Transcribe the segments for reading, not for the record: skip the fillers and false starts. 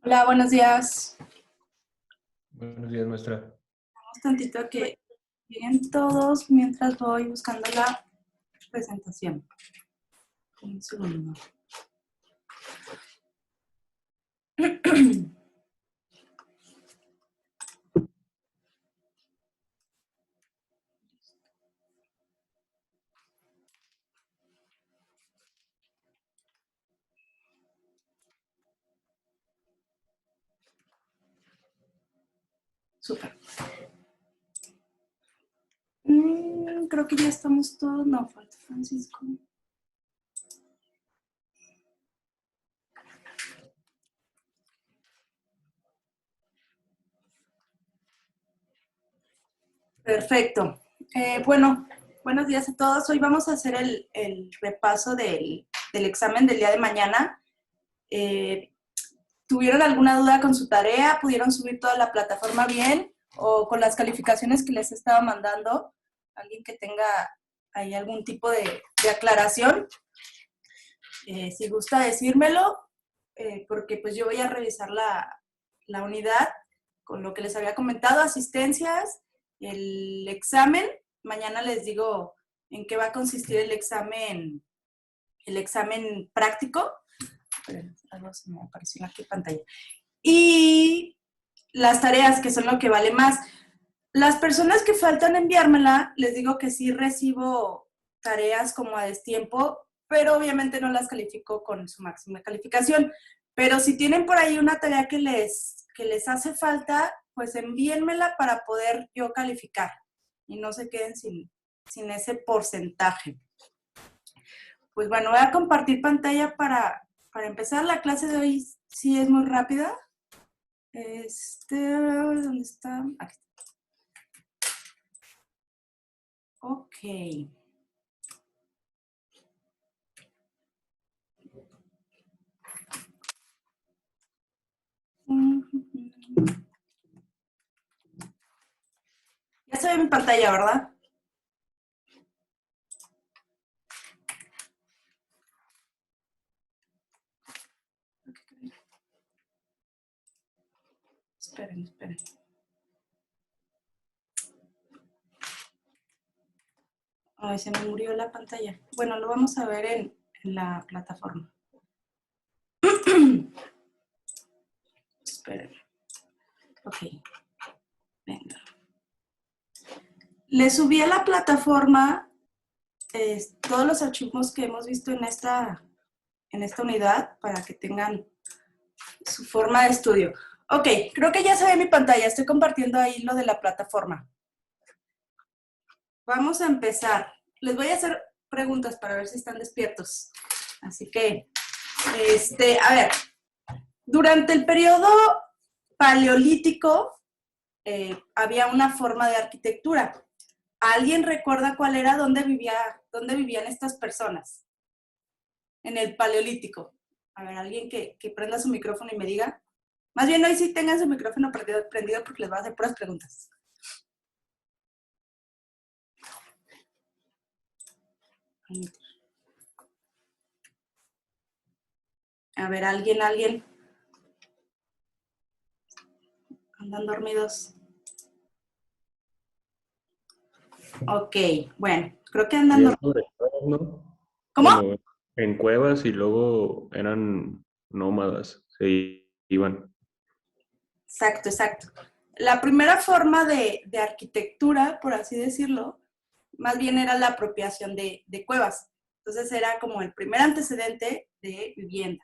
Hola, buenos días. Buenos días, maestra. Vamos tantito que lleguen todos mientras voy buscando la presentación. Un segundo. Súper. Creo que ya estamos todos. No, falta Francisco. Perfecto. Bueno, buenos días a todos. Hoy vamos a hacer el repaso del examen del día de mañana. ¿Tuvieron alguna duda con su tarea? ¿Pudieron subir toda la plataforma bien? ¿O con las calificaciones que les estaba mandando? ¿Alguien que tenga ahí algún tipo de aclaración? Si gusta decírmelo, porque pues yo voy a revisar la unidad con lo que les había comentado, asistencias, el examen. Mañana les digo en qué va a consistir el examen práctico. Algo se me apareció aquí en pantalla. Y las tareas, que son lo que vale más. Las personas que faltan enviármela, les digo que sí recibo tareas como a destiempo, pero obviamente no las califico con su máxima calificación. Pero si tienen por ahí una tarea que les hace falta, pues envíenmela para poder yo calificar y no se queden sin ese porcentaje. Pues bueno, voy a compartir pantalla para empezar. La clase de hoy sí es muy rápida. ¿Dónde está? Aquí está. Ok. Ya se ve mi pantalla, ¿verdad? Esperen. Ay, se me murió la pantalla. Bueno, lo vamos a ver en la plataforma. Esperen. Ok. Venga. Le subí a la plataforma todos los archivos que hemos visto en esta unidad para que tengan su forma de estudio. Ok, creo que ya se ve mi pantalla. Estoy compartiendo ahí lo de la plataforma. Vamos a empezar. Les voy a hacer preguntas para ver si están despiertos. Así que, a ver, durante el periodo paleolítico había una forma de arquitectura. ¿Alguien recuerda cuál era? ¿Dónde vivían estas personas? En el paleolítico. A ver, alguien que prenda su micrófono y me diga. Más bien hoy sí tengan su micrófono prendido porque les voy a hacer puras preguntas. A ver, alguien. ¿Andan dormidos? Ok, bueno, creo que andan dormidos. ¿No? ¿Cómo? Como en cuevas y luego eran nómadas, se iban. Exacto. La primera forma de arquitectura, por así decirlo, más bien era la apropiación de cuevas. Entonces era como el primer antecedente de vivienda.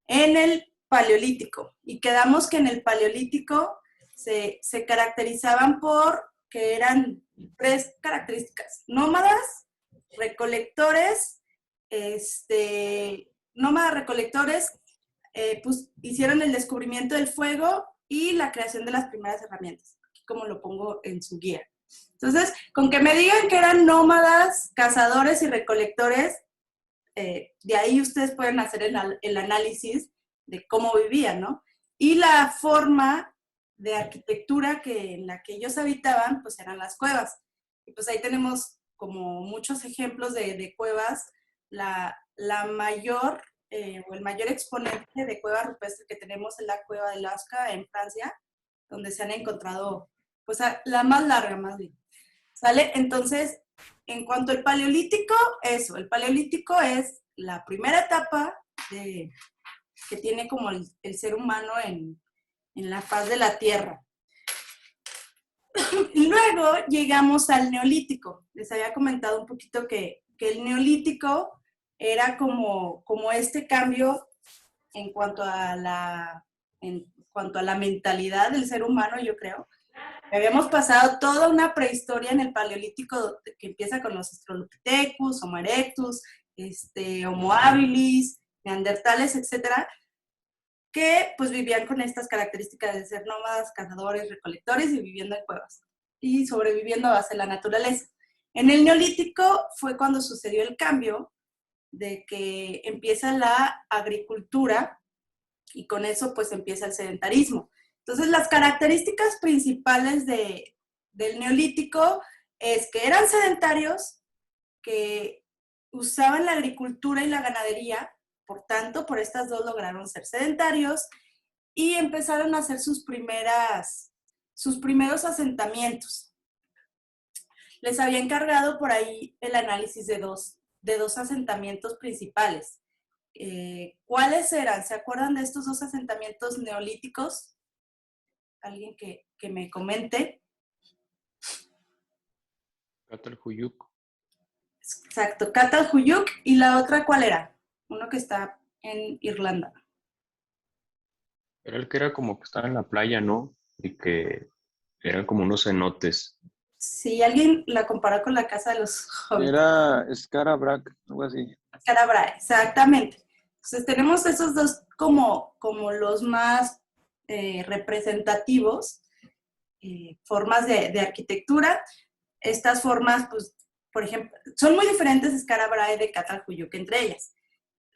En el Paleolítico, y quedamos que en el Paleolítico se caracterizaban por que eran 3 características: nómadas, recolectores, pues hicieron el descubrimiento del fuego y la creación de las primeras herramientas, aquí como lo pongo en su guía. Entonces, con que me digan que eran nómadas, cazadores y recolectores, de ahí ustedes pueden hacer el análisis de cómo vivían, ¿no? Y la forma de arquitectura en la que ellos habitaban, pues eran las cuevas. Y pues ahí tenemos como muchos ejemplos de cuevas. La mayor o el mayor exponente de cueva rupestre que tenemos es la cueva de Lascaux en Francia, donde se han encontrado, pues la más larga más bien. ¿Sale? Entonces, en cuanto al paleolítico, eso, el paleolítico es la primera etapa que tiene como el ser humano en la faz de la Tierra. Luego llegamos al neolítico. Les había comentado un poquito que el neolítico era como este cambio en cuanto a la mentalidad del ser humano, yo creo. Habíamos pasado toda una prehistoria en el paleolítico que empieza con los Australopithecus, Homo erectus, Homo habilis, neandertales, etcétera, que pues vivían con estas características de ser nómadas, cazadores, recolectores y viviendo en cuevas y sobreviviendo a base de la naturaleza. En el neolítico fue cuando sucedió el cambio de que empieza la agricultura y con eso pues empieza el sedentarismo. Entonces las características principales del neolítico es que eran sedentarios, que usaban la agricultura y la ganadería, por tanto, por estas dos lograron ser sedentarios y empezaron a hacer sus primeros asentamientos. Les había encargado por ahí el análisis de dos asentamientos principales. ¿Cuáles eran? ¿Se acuerdan de estos dos asentamientos neolíticos? Alguien que me comente. Catalhuyuk. Exacto, Catalhuyuk. ¿Y la otra cuál era? Uno que está en Irlanda. Era el que era como que estaba en la playa, ¿no? Y que eran como unos cenotes. Si alguien la compara con la casa de los hobbits. Era Scarabrac, algo así. Carabra, exactamente. Entonces tenemos esos dos como los más representativos, formas de arquitectura. Estas formas, pues, por ejemplo, son muy diferentes Scarabrae de Catalhuyuk entre ellas.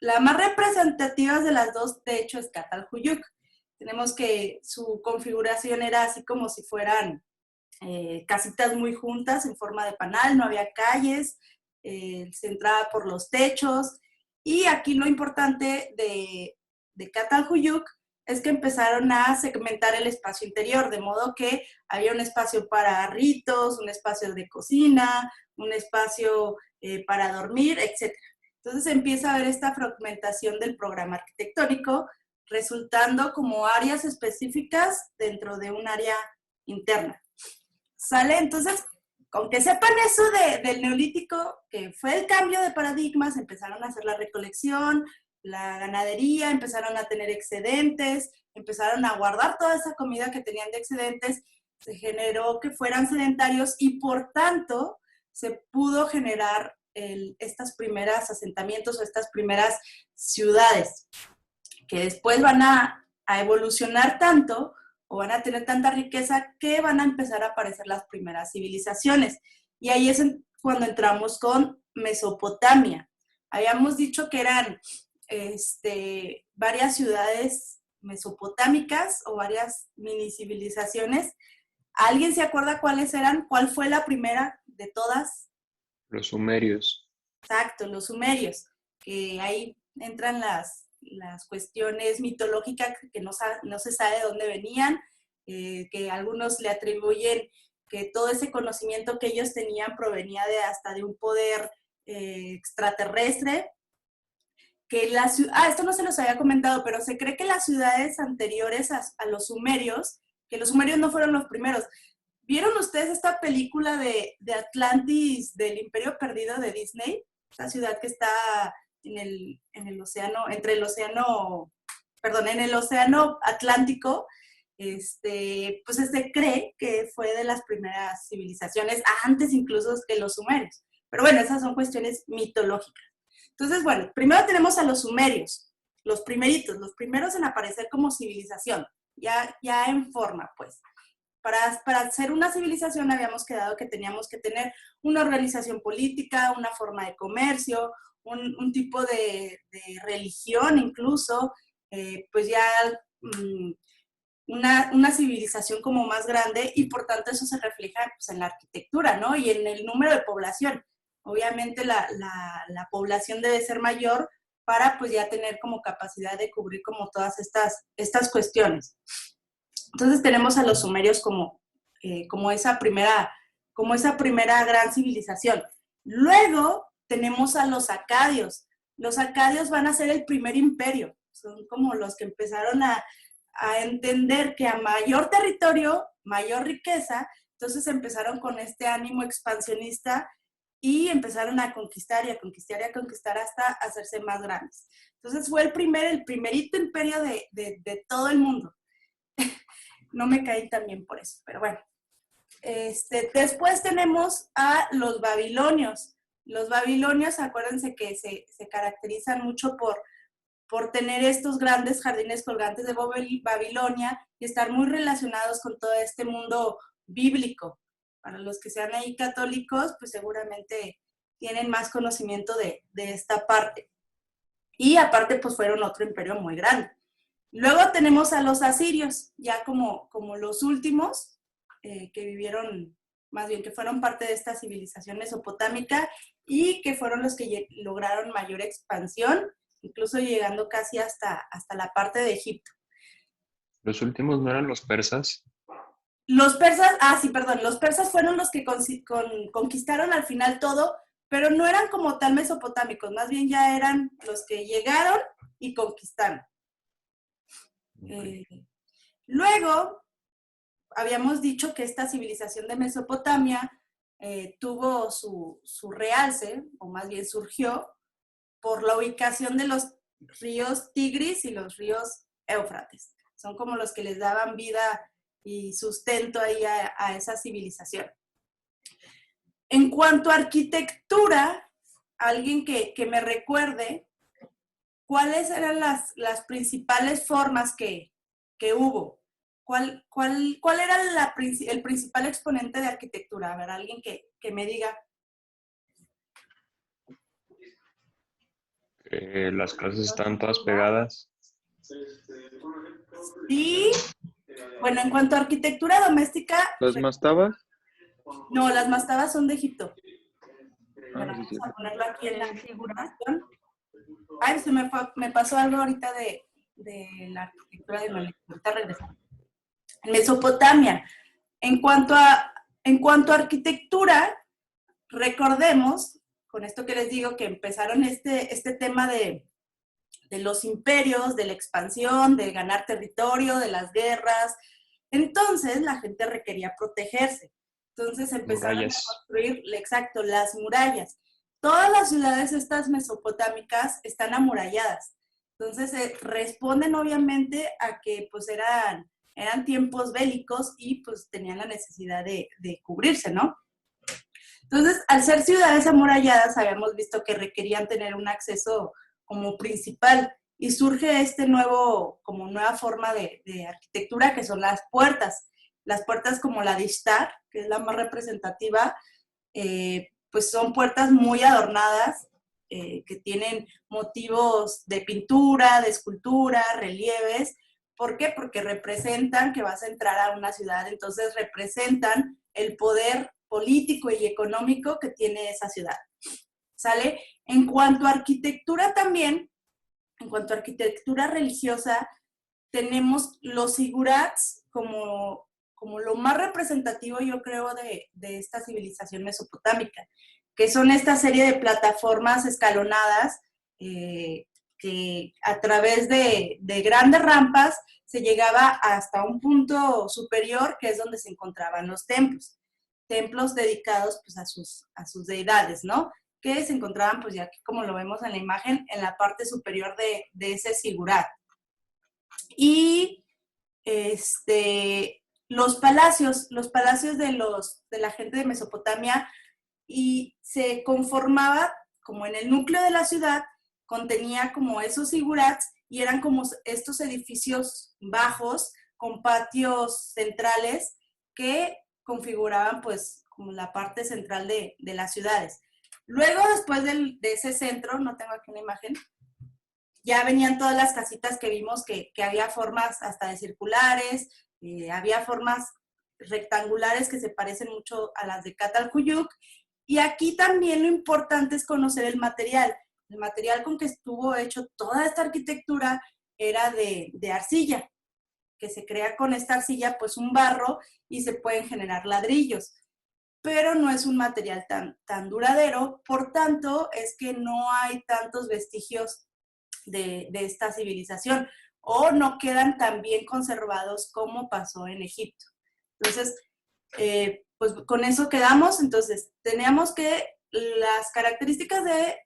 La más representativa de las dos, de hecho, es Catalhuyuk. Tenemos que su configuración era así como si fueran casitas muy juntas en forma de panal, no había calles, se entraba por los techos. Y aquí lo importante de Catalhuyuk es que empezaron a segmentar el espacio interior, de modo que había un espacio para ritos, un espacio de cocina, un espacio para dormir, etc. Entonces empieza a haber esta fragmentación del programa arquitectónico, resultando como áreas específicas dentro de un área interna. ¿Sale? Entonces, con que sepan eso del neolítico, que fue el cambio de paradigmas, empezaron a hacer la recolección, la ganadería, empezaron a tener excedentes, empezaron a guardar toda esa comida que tenían de excedentes, se generó que fueran sedentarios y por tanto se pudo generar estas primeras asentamientos o estas primeras ciudades que después van a evolucionar tanto o van a tener tanta riqueza que van a empezar a aparecer las primeras civilizaciones. Y ahí es cuando entramos con Mesopotamia. Habíamos dicho que eran varias ciudades mesopotámicas o varias mini civilizaciones. ¿Alguien se acuerda cuáles eran? ¿Cuál fue la primera de todas? Los sumerios. Exacto, los sumerios, que ahí entran las cuestiones mitológicas que no se sabe de dónde venían, que algunos le atribuyen que todo ese conocimiento que ellos tenían provenía hasta de un poder extraterrestre. Que esto no se los había comentado, pero se cree que las ciudades anteriores a los sumerios, que los sumerios no fueron los primeros. ¿Vieron ustedes esta película de Atlantis, del Imperio Perdido de Disney? Esta ciudad que está en el océano, en el océano Atlántico, pues se cree que fue de las primeras civilizaciones, antes incluso que los sumerios. Pero bueno, esas son cuestiones mitológicas. Entonces, bueno, primero tenemos a los sumerios, los primeritos, los primeros en aparecer como civilización, ya en forma, pues. Para ser una civilización habíamos quedado que teníamos que tener una organización política, una forma de comercio, un tipo de religión incluso, pues ya una civilización como más grande y por tanto eso se refleja pues, en la arquitectura, ¿no? Y en el número de población. Obviamente la población debe ser mayor para pues ya tener como capacidad de cubrir como todas estas cuestiones. Entonces tenemos a los sumerios como esa primera gran civilización. Luego tenemos a los acadios. Los acadios van a ser el primer imperio. Son como los que empezaron a entender que a mayor territorio, mayor riqueza. Entonces empezaron con este ánimo expansionista y empezaron a conquistar y a conquistar y a conquistar hasta hacerse más grandes. Entonces fue el primerito imperio de todo el mundo. No me caí tan bien por eso, pero bueno. Después tenemos a los babilonios. Los babilonios, acuérdense que se caracterizan mucho por tener estos grandes jardines colgantes de Babilonia y estar muy relacionados con todo este mundo bíblico. Para los que sean ahí católicos, pues seguramente tienen más conocimiento de esta parte. Y aparte, pues fueron otro imperio muy grande. Luego tenemos a los asirios, ya como los últimos que vivieron, más bien que fueron parte de esta civilización mesopotámica y que fueron los que lograron mayor expansión, incluso llegando casi hasta la parte de Egipto. ¿Los últimos no eran los persas? Los persas, sí, perdón, los persas fueron los que conquistaron al final todo, pero no eran como tal mesopotámicos, más bien ya eran los que llegaron y conquistaron. Okay. Luego, habíamos dicho que esta civilización de Mesopotamia tuvo su realce, o más bien surgió, por la ubicación de los ríos Tigris y los ríos Éufrates. Son como los que les daban vida y sustento ahí a esa civilización. En cuanto a arquitectura, alguien que me recuerde, ¿cuáles eran las principales formas que hubo? ¿Cuál era el principal exponente de arquitectura? A ver, alguien que me diga. Las casas están todas pegadas. Sí. Bueno, en cuanto a arquitectura doméstica... ¿Las mastabas? No, las mastabas son de Egipto. Bueno, Sí, vamos sí. a ponerlo aquí en la figuración. Ay, me pasó algo ahorita de la arquitectura de México. Ahorita regresamos. Mesopotamia. En cuanto a arquitectura, recordemos, con esto que les digo, que empezaron este tema de los imperios, de la expansión, de ganar territorio, de las guerras. Entonces, la gente requería protegerse. Entonces, empezaron a construir, exacto, las murallas. Todas las ciudades estas mesopotámicas están amuralladas. Entonces, responden obviamente a que pues eran tiempos bélicos y pues tenían la necesidad de cubrirse, ¿no? Entonces, al ser ciudades amuralladas, habíamos visto que requerían tener un acceso como principal y surge nueva forma de arquitectura que son las puertas como la de Ishtar, que es la más representativa, pues son puertas muy adornadas, que tienen motivos de pintura, de escultura, relieves. ¿Por qué? Porque representan que vas a entrar a una ciudad, entonces representan el poder político y económico que tiene esa ciudad. ¿Sale? En cuanto a arquitectura también, en cuanto a arquitectura religiosa, tenemos los zigurats como lo más representativo, yo creo, de esta civilización mesopotámica, que son esta serie de plataformas escalonadas que a través de grandes rampas se llegaba hasta un punto superior, que es donde se encontraban los templos dedicados pues, a sus deidades, ¿no? Que se encontraban, pues ya como lo vemos en la imagen, en la parte superior de ese zigurat. Y los palacios de la gente de Mesopotamia, y se conformaba como en el núcleo de la ciudad, contenía como esos zigurats y eran como estos edificios bajos con patios centrales que configuraban pues como la parte central de las ciudades. Luego, después de ese centro, no tengo aquí una imagen, ya venían todas las casitas que vimos que había formas hasta de circulares, había formas rectangulares que se parecen mucho a las de Catalcuyuk. Y aquí también lo importante es conocer el material. El material con que estuvo hecho toda esta arquitectura era de arcilla, que se crea con esta arcilla pues un barro y se pueden generar ladrillos, pero no es un material tan duradero, por tanto es que no hay tantos vestigios de esta civilización o no quedan tan bien conservados como pasó en Egipto. Entonces, pues con eso quedamos. Entonces, teníamos que las características de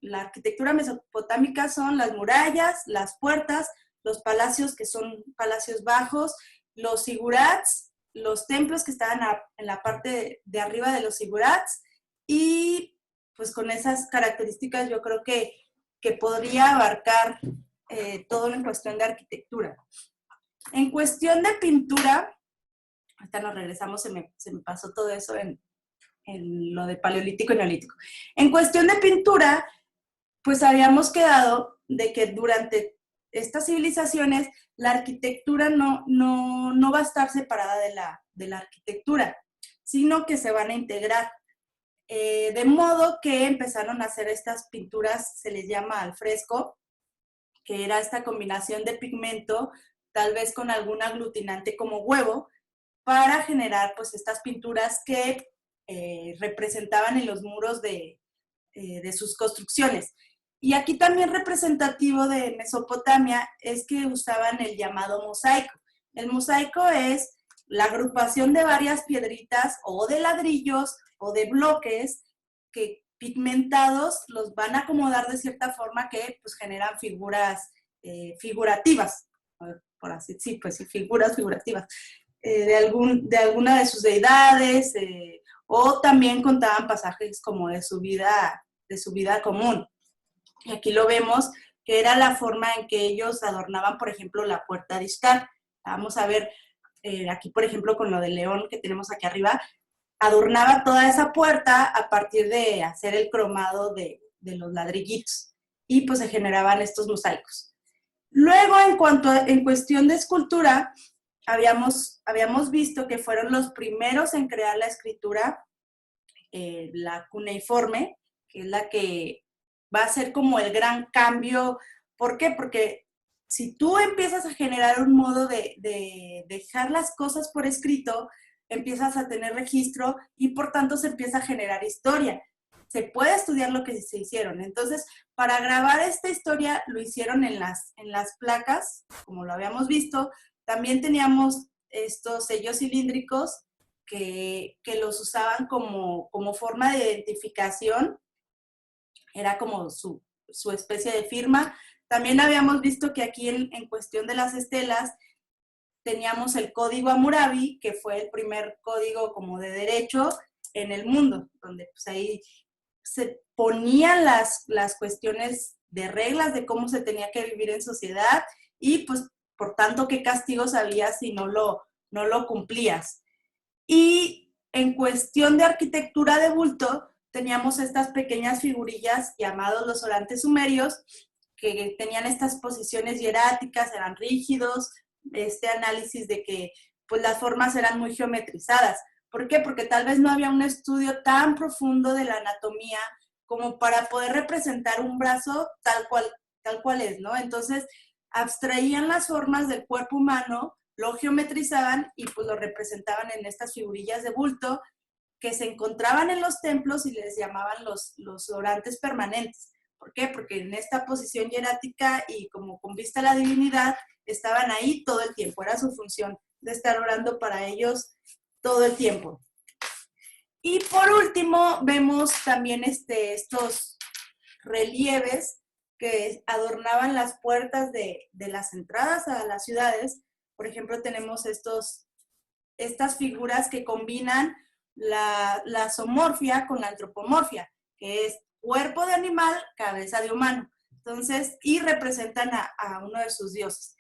la arquitectura mesopotámica son las murallas, las puertas, los palacios que son palacios bajos, los zigurats, los templos que estaban en la parte de arriba de los zigurats, y pues con esas características yo creo que podría abarcar todo en cuestión de arquitectura. En cuestión de pintura, ahorita nos regresamos, se me pasó todo eso en lo de paleolítico y neolítico. En cuestión de pintura, pues habíamos quedado de que durante estas civilizaciones la arquitectura no va a estar separada de la arquitectura, sino que se van a integrar. De modo que empezaron a hacer estas pinturas, se les llama al fresco, que era esta combinación de pigmento, tal vez con algún aglutinante como huevo, para generar pues estas pinturas que representaban en los muros de sus construcciones. Y aquí también representativo de Mesopotamia es que usaban el llamado mosaico. El mosaico es la agrupación de varias piedritas o de ladrillos o de bloques que pigmentados los van a acomodar de cierta forma que pues generan figuras figurativas, por así, sí, pues sí, figuras figurativas, de alguna de sus deidades, o también contaban pasajes como de su vida común. Y aquí lo vemos, que era la forma en que ellos adornaban, por ejemplo, la puerta de Ishtar. Vamos a ver aquí, por ejemplo, con lo del león que tenemos aquí arriba, adornaba toda esa puerta a partir de hacer el cromado de los ladrillitos. Y pues se generaban estos mosaicos. Luego, en cuestión de escultura, habíamos visto que fueron los primeros en crear la escritura, la cuneiforme, que es la que va a ser como el gran cambio. ¿Por qué? Porque si tú empiezas a generar un modo de dejar las cosas por escrito, empiezas a tener registro y por tanto se empieza a generar historia. Se puede estudiar lo que se hicieron. Entonces, para grabar esta historia lo hicieron en las placas, como lo habíamos visto. También teníamos estos sellos cilíndricos que los usaban como forma de identificación. Era como su especie de firma. También habíamos visto que aquí en cuestión de las estelas teníamos el código Hammurabi, que fue el primer código como de derecho en el mundo, donde pues ahí se ponían las cuestiones de reglas de cómo se tenía que vivir en sociedad y pues por tanto qué castigos había si no lo cumplías. Y en cuestión de arquitectura de bulto, teníamos estas pequeñas figurillas llamados los orantes sumerios, que tenían estas posiciones hieráticas, eran rígidos, este análisis de que pues, las formas eran muy geometrizadas. ¿Por qué? Porque tal vez no había un estudio tan profundo de la anatomía como para poder representar un brazo tal cual es, ¿no? Entonces, abstraían las formas del cuerpo humano, lo geometrizaban y pues lo representaban en estas figurillas de bulto que se encontraban en los templos y les llamaban los orantes permanentes. ¿Por qué? Porque en esta posición hierática y como con vista a la divinidad, estaban ahí todo el tiempo. Era su función de estar orando para ellos todo el tiempo. Y por último, vemos también estos relieves que adornaban las puertas de las entradas a las ciudades. Por ejemplo, tenemos estas figuras que combinan la zoomorfia con la antropomorfia, que es cuerpo de animal, cabeza de humano. Entonces, y representan a uno de sus dioses.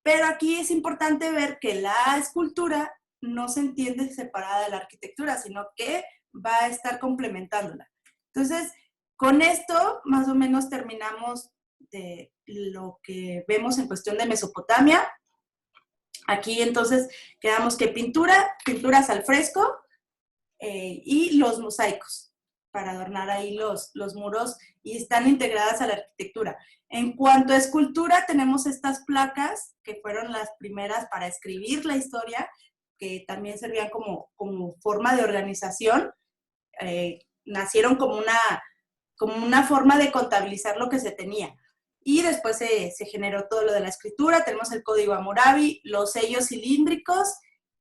Pero aquí es importante ver que la escultura no se entiende separada de la arquitectura, sino que va a estar complementándola. Entonces, con esto más o menos terminamos de lo que vemos en cuestión de Mesopotamia. Aquí entonces quedamos que pinturas al fresco y los mosaicos. para adornar ahí los muros y están integradas a la arquitectura. En cuanto a escultura, tenemos estas placas que fueron las primeras para escribir la historia, que también servían como forma de organización. Nacieron como una forma de contabilizar lo que se tenía. Y después se generó todo lo de la escritura. Tenemos el código Hammurabi, los sellos cilíndricos,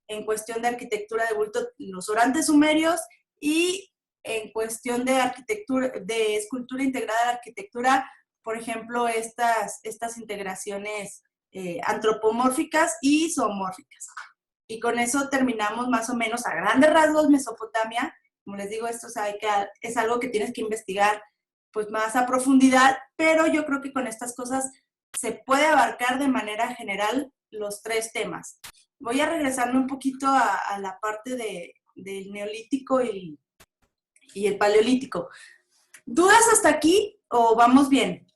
en cuestión de arquitectura de bulto, los orantes sumerios, y en cuestión de arquitectura, de escultura integrada a la arquitectura, por ejemplo, estas integraciones antropomórficas y zoomórficas. Y con eso terminamos más o menos a grandes rasgos Mesopotamia. Como les digo, esto es algo que tienes que investigar pues más a profundidad, pero yo creo que con estas cosas se puede abarcar de manera general los 3 temas. Voy a regresarme un poquito a la parte del neolítico y el paleolítico. ¿Dudas hasta aquí o vamos bien?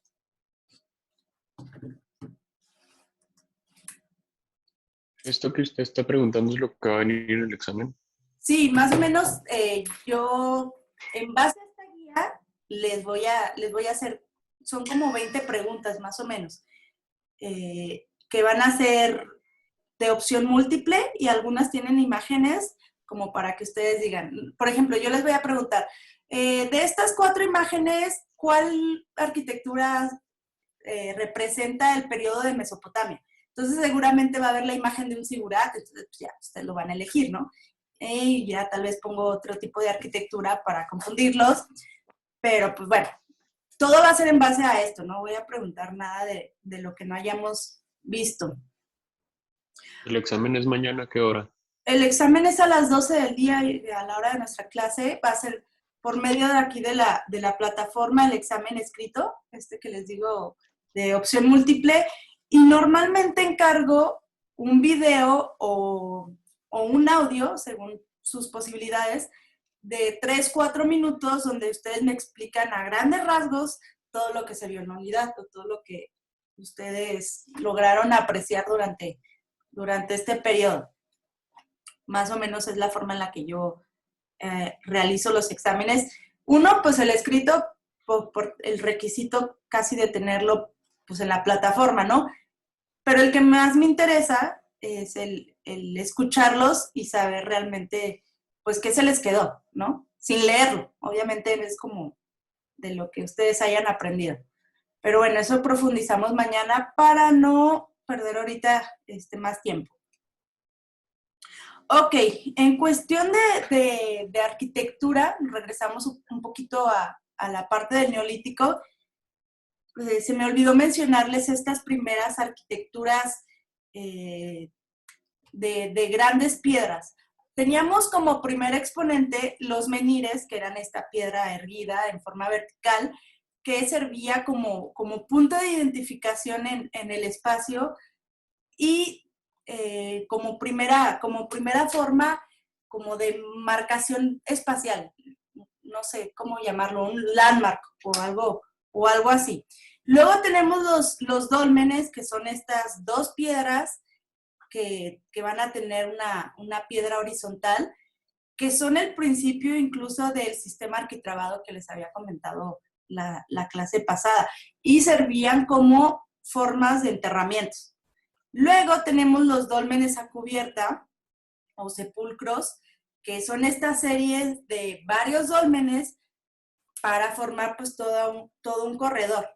¿Esto que usted está preguntando es lo que va a venir en el examen? Sí, más o menos yo, en base a esta guía, les voy a hacer, son como 20 preguntas más o menos, que van a ser de opción múltiple y algunas tienen imágenes como para que ustedes digan. Por ejemplo, yo les voy a preguntar, de estas 4 imágenes, ¿cuál arquitectura representa el periodo de Mesopotamia? Entonces seguramente va a haber la imagen de un zigurat, entonces pues ya ustedes lo van a elegir, ¿no? Y ya tal vez pongo otro tipo de arquitectura para confundirlos, pero pues bueno, todo va a ser en base a esto, no voy a preguntar nada de lo que no hayamos visto. ¿El examen es mañana a qué hora? El examen es a las 12 del día y a la hora de nuestra clase. Va a ser por medio de aquí de la plataforma el examen escrito, que les digo de opción múltiple, y normalmente encargo un video o un audio, según sus posibilidades, de 3-4 minutos donde ustedes me explican a grandes rasgos todo lo que se vio en la unidad o todo lo que ustedes lograron apreciar durante este periodo. Más o menos es la forma en la que yo realizo los exámenes. Uno, pues el escrito, por el requisito casi de tenerlo pues en la plataforma, ¿no? Pero el que más me interesa es el escucharlos y saber realmente, pues, qué se les quedó, ¿no? Sin leerlo. Obviamente es como de lo que ustedes hayan aprendido. Pero bueno, eso profundizamos mañana para no perder ahorita más tiempo. Ok, en cuestión de arquitectura, regresamos un poquito a la parte del neolítico. Se me olvidó mencionarles estas primeras arquitecturas de grandes piedras. Teníamos como primer exponente los menhires, que eran esta piedra erguida en forma vertical, que servía como punto de identificación en el espacio y como primera forma como de marcación espacial, no sé cómo llamarlo, un landmark o algo así. Luego tenemos los dólmenes, que son estas 2 piedras que van a tener una piedra horizontal, que son el principio incluso del sistema arquitrabado que les había comentado la clase pasada, y servían como formas de enterramientos. Luego tenemos los dólmenes a cubierta o sepulcros, que son estas series de varios dólmenes para formar pues todo un corredor,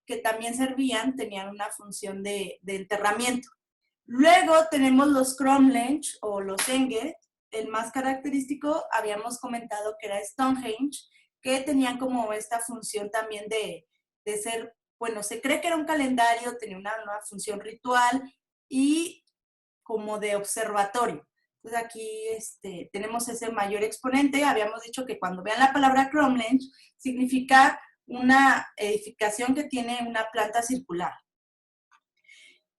que también tenían una función de enterramiento. Luego tenemos los cromlech o los enge. El más característico habíamos comentado que era Stonehenge, que tenían como esta función también de ser, bueno, se cree que era un calendario, tenía una función ritual y como de observatorio. Entonces aquí tenemos ese mayor exponente. Habíamos dicho que cuando vean la palabra cromlech significa una edificación que tiene una planta circular.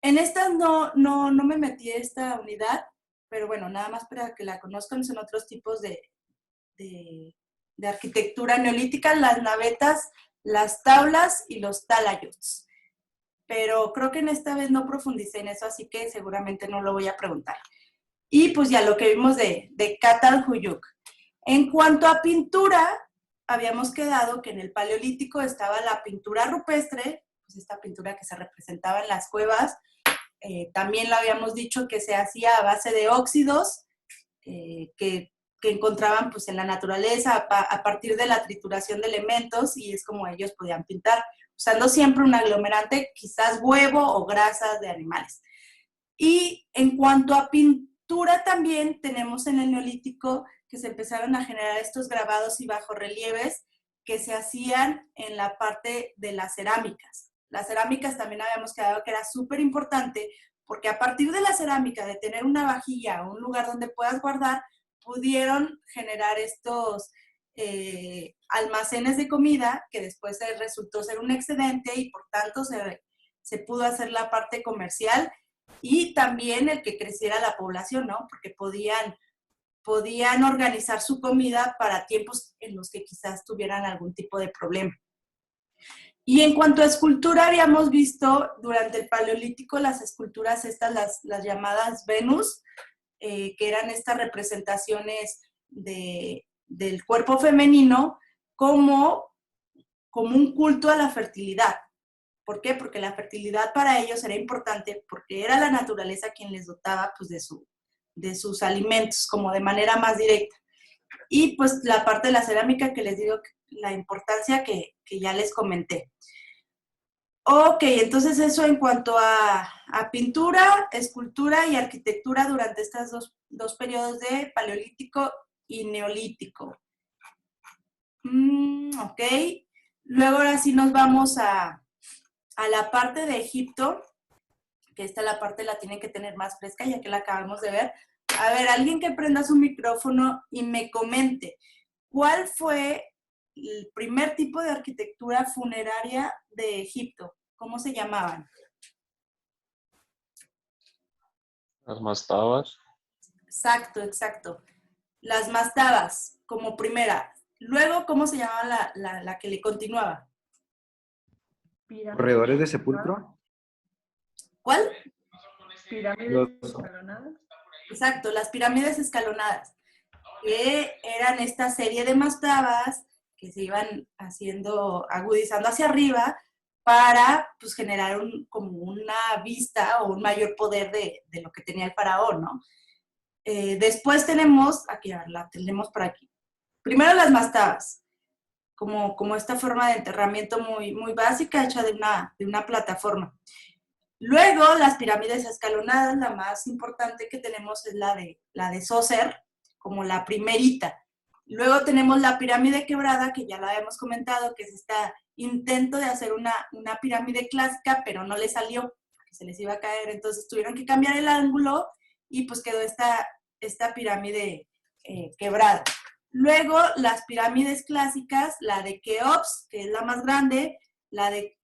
En estas no me metí esta unidad, pero bueno, nada más para que la conozcan, son otros tipos de arquitectura neolítica, las navetas, las tablas y los talayots. Pero creo que en esta vez no profundicé en eso, así que seguramente no lo voy a preguntar. Y pues ya lo que vimos de Catal Huyuk. En cuanto a pintura, habíamos quedado que en el Paleolítico estaba la pintura rupestre, pues esta pintura que se representaba en las cuevas. También lo habíamos dicho que se hacía a base de óxidos que encontraban pues, en la naturaleza a partir de la trituración de elementos, y es como ellos podían pintar, usando siempre un aglomerante, quizás huevo o grasas de animales. Y en cuanto a pintura también tenemos en el Neolítico que se empezaron a generar estos grabados y bajorrelieves que se hacían en la parte de las cerámicas. Las cerámicas también habíamos quedado que era súper importante porque a partir de la cerámica, de tener una vajilla o un lugar donde puedas guardar, pudieron generar estos almacenes de comida que después resultó ser un excedente y por tanto se pudo hacer la parte comercial y también el que creciera la población, ¿no? Porque podían organizar su comida para tiempos en los que quizás tuvieran algún tipo de problema. Y en cuanto a escultura, habíamos visto durante el Paleolítico las esculturas estas, las llamadas Venus, que eran estas representaciones del cuerpo femenino como un culto a la fertilidad. ¿Por qué? Porque la fertilidad para ellos era importante porque era la naturaleza quien les dotaba pues, de sus alimentos como de manera más directa. Y pues la parte de la cerámica que les digo la importancia que ya les comenté. Ok, entonces eso en cuanto a pintura, escultura y arquitectura durante estos dos periodos de Paleolítico y Neolítico. Ok, luego ahora sí nos vamos a la parte de Egipto, que esta la parte la tienen que tener más fresca ya que la acabamos de ver. A ver, alguien que prenda su micrófono y me comente, ¿cuál fue el primer tipo de arquitectura funeraria de Egipto? ¿Cómo se llamaban? Las mastabas. Exacto. Las mastabas, como primera. Luego, ¿cómo se llamaba la que le continuaba? ¿Corredores de sepulcro? ¿Cuál? Pirámides escalonadas. Exacto, las pirámides escalonadas, que eran esta serie de mastabas que se iban agudizando hacia arriba para pues, generar como una vista o un mayor poder de lo que tenía el faraón, ¿no? Después tenemos, la tenemos por aquí. Primero las mastabas, como esta forma de enterramiento muy, muy básica, hecha de una plataforma. Luego, las pirámides escalonadas, la más importante que tenemos es la de Djoser, como la primerita. Luego tenemos la pirámide quebrada, que ya la habíamos comentado, que es este intento de hacer una pirámide clásica, pero no le salió, que se les iba a caer. Entonces tuvieron que cambiar el ángulo y pues quedó esta pirámide quebrada. Luego, las pirámides clásicas, la de Keops, que es la más grande, la de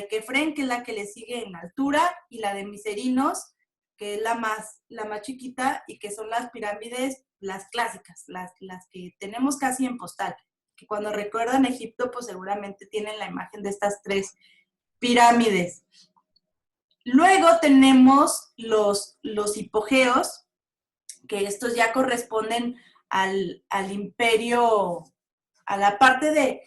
Kefren, que es la que le sigue en altura, y la de Miserinos, que es la más chiquita, y que son las pirámides, las clásicas, las que tenemos casi en postal, que cuando recuerdan Egipto, pues seguramente tienen la imagen de estas tres pirámides. Luego tenemos los hipogeos, que estos ya corresponden al imperio, a la parte de...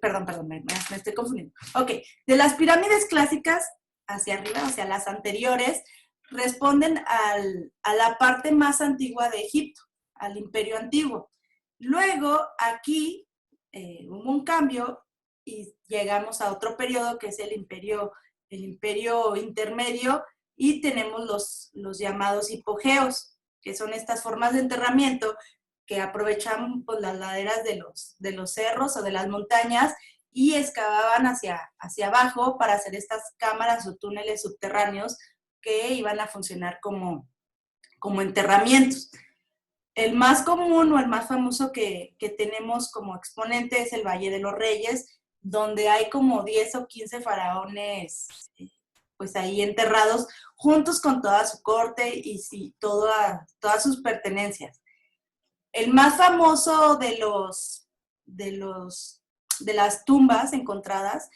Perdón, me estoy confundiendo. Ok, de las pirámides clásicas hacia arriba, hacia las anteriores, responden a la parte más antigua de Egipto, al imperio antiguo. Luego, aquí hubo un cambio y llegamos a otro periodo que es el imperio intermedio y tenemos los llamados hipogeos, que son estas formas de enterramiento que aprovechaban pues, las laderas de los cerros o de las montañas y excavaban hacia abajo para hacer estas cámaras o túneles subterráneos que iban a funcionar como enterramientos. El más común o el más famoso que tenemos como exponente es el Valle de los Reyes, donde hay como 10 o 15 faraones pues ahí enterrados juntos con toda su corte y sí, todas sus pertenencias. El más famoso de las tumbas encontradas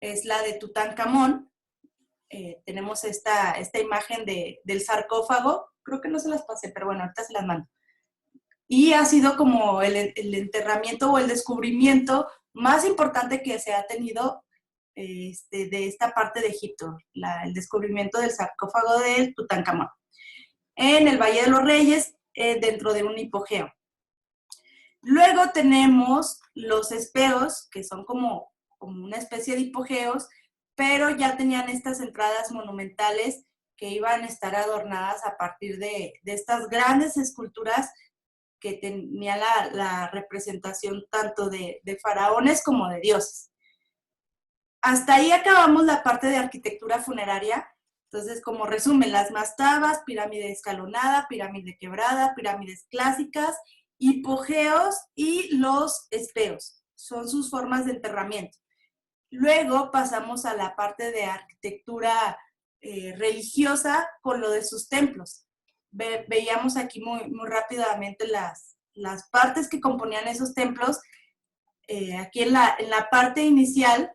es la de Tutankamón. Tenemos esta imagen del sarcófago. Creo que no se las pasé, pero bueno, ahorita se las mando. y ha sido como el enterramiento o el descubrimiento más importante que se ha tenido de esta parte de Egipto, el descubrimiento del sarcófago de Tutankamón en el Valle de los Reyes, dentro de un hipogeo. Luego tenemos los espeos, que son como una especie de hipogeos, pero ya tenían estas entradas monumentales que iban a estar adornadas a partir de estas grandes esculturas que tenía la representación tanto de faraones como de dioses. Hasta ahí acabamos la parte de arquitectura funeraria. Entonces, como resumen, las mastabas, pirámide escalonada, pirámide quebrada, pirámides clásicas, hipogeos y los espeos. Son sus formas de enterramiento. Luego pasamos a la parte de arquitectura religiosa con lo de sus templos. Veíamos aquí muy rápidamente las partes que componían esos templos. Aquí en la parte inicial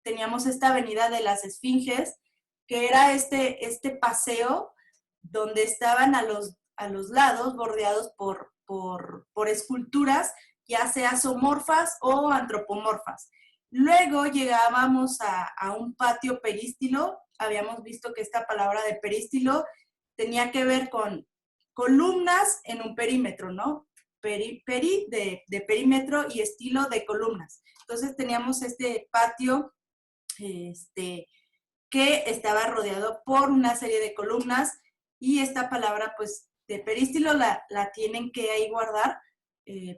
teníamos esta avenida de las Esfinges, que era este paseo donde estaban a los lados bordeados por esculturas, ya sea zoomorfas o antropomorfas. Luego llegábamos a un patio perístilo. Habíamos visto que esta palabra de perístilo tenía que ver con columnas en un perímetro, ¿no? Peri de perímetro y estilo de columnas. Entonces teníamos este patio que estaba rodeado por una serie de columnas, y esta palabra pues de perístilo la tienen que ahí guardar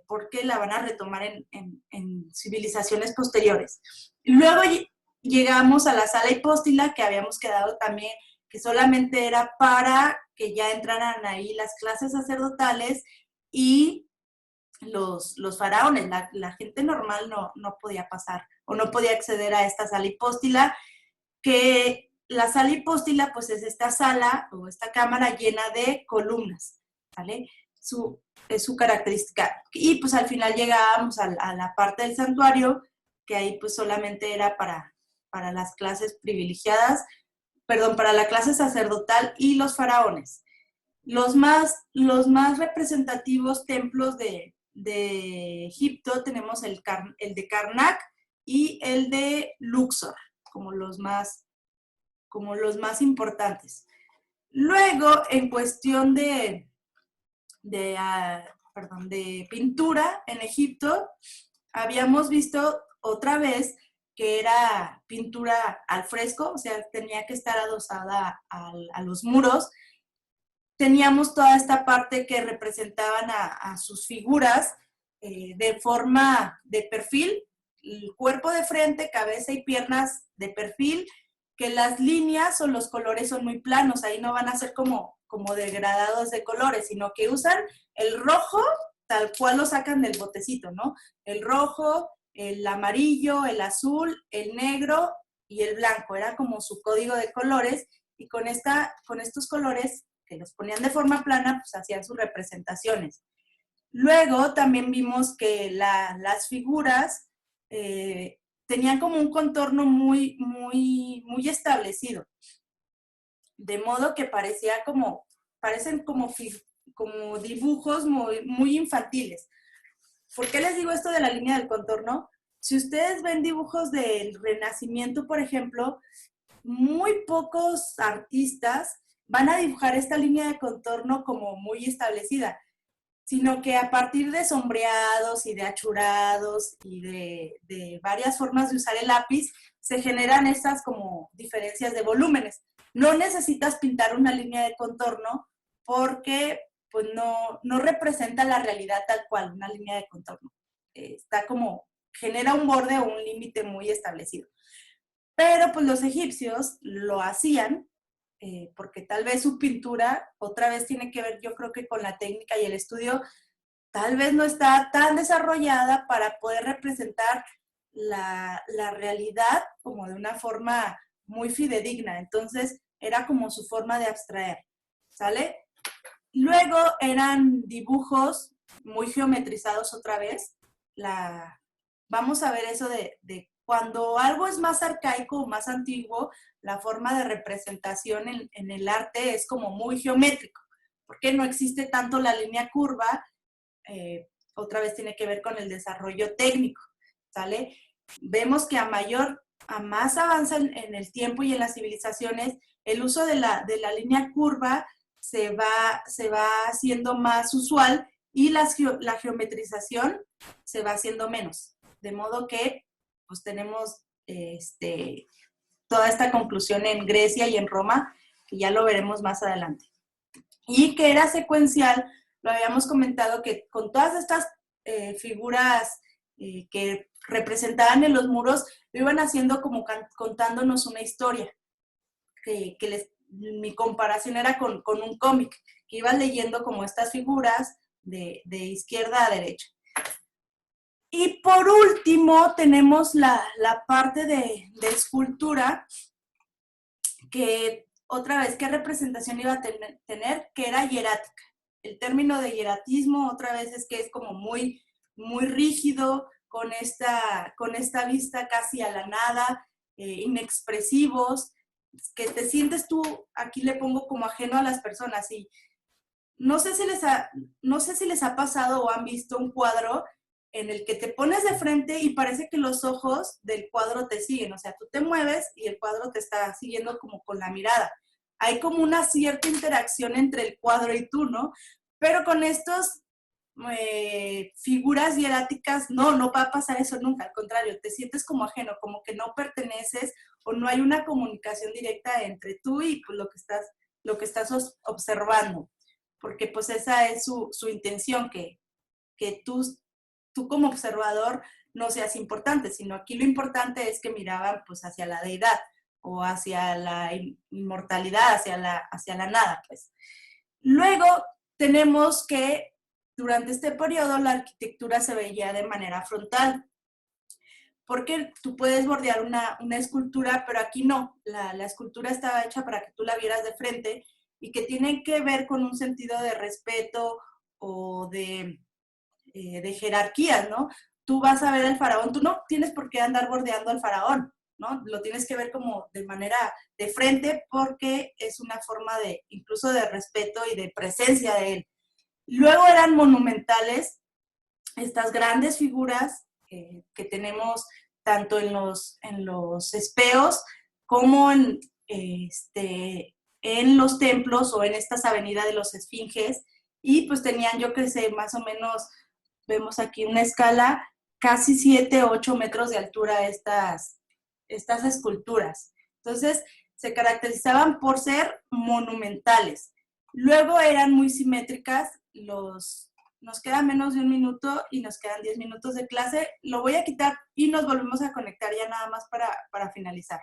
porque la van a retomar en civilizaciones posteriores. Luego llegamos a la sala hipóstila, que habíamos quedado también que solamente era para que ya entraran ahí las clases sacerdotales y los faraones. La gente normal no podía pasar o no podía acceder a esta sala hipóstila, que la sala hipóstila pues es esta sala o esta cámara llena de columnas, ¿vale? Es su característica. Y pues al final llegábamos a la parte del santuario, que ahí pues solamente era para las clases privilegiadas, para la clase sacerdotal y los faraones. Los más representativos templos de Egipto tenemos el de Karnak y el de Luxor, como los más importantes. Luego, en cuestión de pintura en Egipto, habíamos visto otra vez que era pintura al fresco, o sea, tenía que estar adosada a los muros. Teníamos toda esta parte que representaban a sus figuras de forma de perfil, el cuerpo de frente, cabeza y piernas de perfil, que las líneas o los colores son muy planos, ahí no van a ser como degradados de colores, sino que usan el rojo tal cual lo sacan del botecito, ¿no? El rojo, el amarillo, el azul, el negro y el blanco, era como su código de colores, y con estos colores que los ponían de forma plana, pues hacían sus representaciones. Luego también vimos que las figuras tenían como un contorno muy establecido, de modo que parecen como dibujos muy infantiles. ¿Por qué les digo esto de la línea del contorno? Si ustedes ven dibujos del Renacimiento, por ejemplo, muy pocos artistas van a dibujar esta línea de contorno como muy establecida, sino que a partir de sombreados y de achurados y de varias formas de usar el lápiz, se generan estas como diferencias de volúmenes. No necesitas pintar una línea de contorno porque pues no representa la realidad tal cual, una línea de contorno. Genera un borde o un límite muy establecido. Pero pues los egipcios lo hacían porque tal vez su pintura, otra vez tiene que ver, yo creo que con la técnica y el estudio, tal vez no está tan desarrollada para poder representar la realidad como de una forma muy fidedigna. Entonces, era como su forma de abstraer, ¿sale? Luego eran dibujos muy geometrizados otra vez. Vamos a ver eso de cuando algo es más arcaico o más antiguo, la forma de representación en el arte es como muy geométrico, porque no existe tanto la línea curva otra vez tiene que ver con el desarrollo técnico, ¿sale? Vemos que a más avanza en el tiempo y en las civilizaciones, el uso de la línea curva se va haciendo más usual y la geometrización se va haciendo menos. De modo que pues tenemos toda esta conclusión en Grecia y en Roma, que ya lo veremos más adelante. Y que era secuencial, lo habíamos comentado, que con todas estas figuras que representaban en los muros, lo iban haciendo como contándonos una historia. Mi comparación era con un cómic, que iban leyendo como estas figuras de izquierda a derecha. Y por último tenemos la parte de escultura, que otra vez, ¿qué representación iba a tener? Que era hierática. El término de hieratismo otra vez es que es como muy, muy rígido, con esta vista casi a la nada, inexpresivos, que te sientes tú, aquí le pongo como ajeno a las personas. Y no sé si les ha pasado o han visto un cuadro en el que te pones de frente y parece que los ojos del cuadro te siguen. O sea, tú te mueves y el cuadro te está siguiendo como con la mirada. Hay como una cierta interacción entre el cuadro y tú, ¿no? Pero con estos figuras hieráticas, no va a pasar eso nunca. Al contrario, te sientes como ajeno, como que no perteneces o no hay una comunicación directa entre tú y pues, lo que estás observando. Porque pues esa es su intención, que tú como observador no seas importante, sino aquí lo importante es que miraban pues hacia la deidad o hacia la inmortalidad, hacia la nada, pues. Luego tenemos que durante este periodo la arquitectura se veía de manera frontal, porque tú puedes bordear una escultura, pero aquí no, la escultura estaba hecha para que tú la vieras de frente y que tiene que ver con un sentido de respeto o de jerarquías, ¿no? Tú vas a ver al faraón, tú no tienes por qué andar bordeando al faraón, ¿no? Lo tienes que ver como de manera de frente porque es una forma incluso de respeto y de presencia de él. Luego eran monumentales estas grandes figuras que tenemos tanto en los espeos como en los templos o en estas avenidas de los esfinges, y pues tenían, yo que sé, más o menos, vemos aquí una escala, casi 7, 8 metros de altura estas esculturas. Entonces, se caracterizaban por ser monumentales. Luego eran muy simétricas. Nos queda menos de un minuto y nos quedan 10 minutos de clase. Lo voy a quitar y nos volvemos a conectar ya nada más para finalizar.